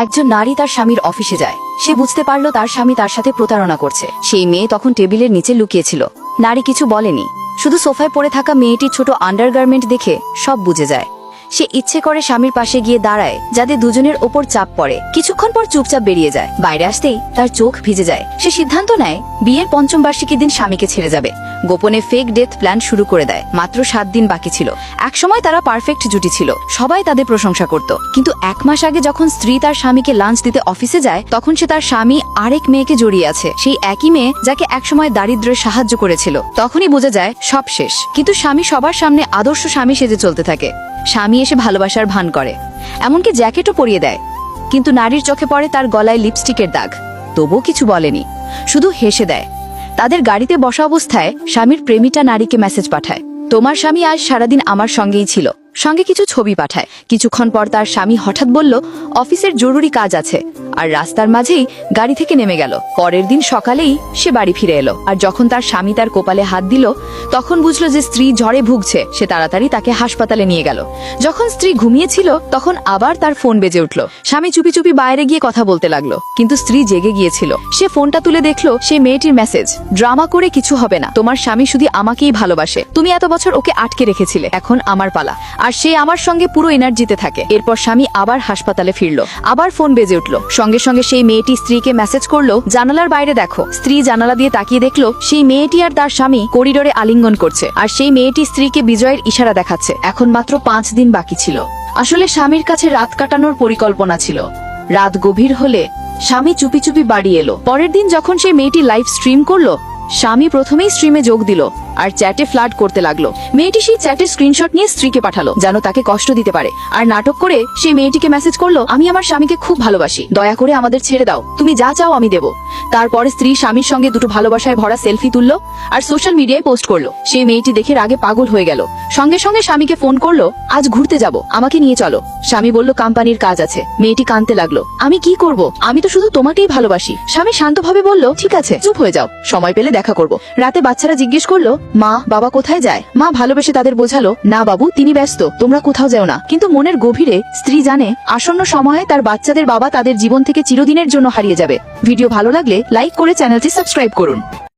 একজন নারী তার স্বামীর অফিসে যায়। সে বুঝতে পারল তার স্বামী তার সাথে প্রতারণা করছে। সেই মেয়ে তখন টেবিলের নিচে লুকিয়েছিল। নারী কিছু বলেনি, শুধু সোফায় পড়ে থাকা মেয়েটির ছোট আন্ডারগার্মেন্ট দেখে সব বুঝে যায়। সে ইচ্ছে করে স্বামীর পাশে গিয়ে দাঁড়ায় যাতে দুজনের ওপর চাপ পড়ে। কিছুক্ষণ পর চুপচাপ বেরিয়ে যায়। বাইরে আসতেই তার চোখ ভিজে যায়। সে সিদ্ধান্ত নেয় বিয়ের পঞ্চম বার্ষিকীর দিন স্বামীকে ছেড়ে যাবে। গোপনে ফেক ডেথ প্ল্যান শুরু করে দেয়। মাত্র 7 দিন বাকি ছিল। একসময় তারা পারফেক্ট জুটি ছিল, সবাই তাদের প্রশংসা করত। কিন্তু 1 মাস আগে যখন স্ত্রী তার স্বামীকে লাঞ্চ দিতে অফিসে যায়, তখন সে তার স্বামী আরেক মেয়েকে জড়িয়ে আছে। সেই একই মেয়ে যাকে একসময় দারিদ্র্যে সাহায্য করেছিল। তখনই বোঝা যায় সব শেষ। কিন্তু স্বামী সবার সামনে আদর্শ স্বামী সেজে চলতে থাকে। স্বামী এসে ভালোবাসার ভান করে, এমনকি জ্যাকেটও পরিয়ে দেয়। কিন্তু নারীর চোখে পড়ে তার গলায় লিপস্টিকের দাগ। তবুও কিছু বলেনি, শুধু হেসে দেয়। তাদের গাড়িতে বসা অবস্থায় স্বামীর প্রেমিকা নারীকে মেসেজ পাঠায়, তোমার স্বামী আজ সারাদিন আমার সঙ্গেই ছিল। সঙ্গে কিছু ছবি পাঠায়। কিছুক্ষণ পর তার স্বামী হঠাৎ বলল অফিসের জরুরি কাজ আছে, আর রাস্তার মাঝেই গাড়ি থেকে নেমে গেল। পরের দিন সকালেই সে বাড়ি ফিরে এলো। আর যখন তার স্বামী তার কপালে হাত দিল, তখন বুঝলো যে স্ত্রী জ্বরে ভুগছে। সে তাড়াতাড়ি তাকে হাসপাতালে নিয়ে গেল। যখন স্ত্রী ঘুমিয়েছিল, তখন আবার তার ফোন বেজে উঠল। স্বামী চুপি চুপি বাইরে গিয়ে কথা বলতে লাগলো, কিন্তু স্ত্রী জেগে গিয়েছিল। সে ফোনটা তুলে দেখলো সেই মেয়েটির মেসেজ, ড্রামা করে কিছু হবে না, তোমার স্বামী শুধু আমাকেই ভালোবাসে। তুমি এত বছর ওকে আটকে রেখেছিলে, এখন আমার পালা। আর সে আমার সঙ্গে পুরো এনার্জিতে থাকে। এরপর স্বামী আবার হাসপাতালে ফিরলো। আবার ফোন বেজে উঠল। সঙ্গে সঙ্গে সেই মেয়েটি স্ত্রীকে মেসেজ করলো, জানালার বাইরে দেখো। স্ত্রী জানালা দিয়ে তাকিয়ে দেখলো সেই মেয়েটি আর তার স্বামী করিডোরে আলিঙ্গন করছে। আর সেই মেয়েটি স্ত্রীকে বিজয়ের ইশারা দেখাচ্ছে। এখন মাত্র 5 দিন বাকি ছিল। আসলে স্বামীর কাছে রাত কাটানোর পরিকল্পনা ছিল। রাত গভীর হলে স্বামী চুপি চুপি বাড়ি এলো। পরের দিন যখন সেই মেয়েটি লাইভ স্ট্রিম করলো, স্বামী প্রথমেই স্ট্রিমে যোগ দিল আর চ্যাটে ফ্লার্ট করতে লাগলো। মেয়েটি সেই চ্যাটের স্ক্রিনশট নিয়ে স্ত্রীকে পাঠালো, যেন তাকে কষ্ট দিতে পারে। আর নাটক করে সেই মেয়েটিকে মেসেজ করলো, আমি আমার স্বামীকে খুব ভালোবাসি, দয়া করে আমাদের ছেড়ে দাও, তুমি যা চাও আমি দেব। তারপরে স্ত্রী স্বামীর সঙ্গে দুটো ভালোবাসায় ভরা সেলফি তুললো আর সোশ্যাল মিডিয়ায় পোস্ট করলো। সেই মেয়েটি দেখে রাগে পাগল হয়ে গেল। সঙ্গে সঙ্গে স্বামীকে ফোন করলো, আজ ঘুরতে যাব, আমাকে নিয়ে চলো। স্বামী বলল কোম্পানির কাজ আছে। মেয়েটি কাঁদতে লাগলো, আমি কি করব, আমি তো শুধু তোমাকেই ভালোবাসি। স্বামী শান্তভাবে বলল, ঠিক আছে, চুপ হয়ে যাও, সময় পেলে দেখা করব। রাতে বাচ্চারা জিজ্ঞেস করলো, মা বাবা কোথায় যায়? মা ভালোবেসে তাদের বোঝালো, না বাবু, তিনি ব্যস্ত, তোমরা কোথাও যাও না। কিন্তু মনের গভীরে স্ত্রী জানে আসন্ন সময়ে তার বাচ্চাদের বাবা তাদের জীবন থেকে চিরদিনের জন্য হারিয়ে যাবে। ভিডিও ভালো লাগলে লাইক করে চ্যানেলটি সাবস্ক্রাইব করুন।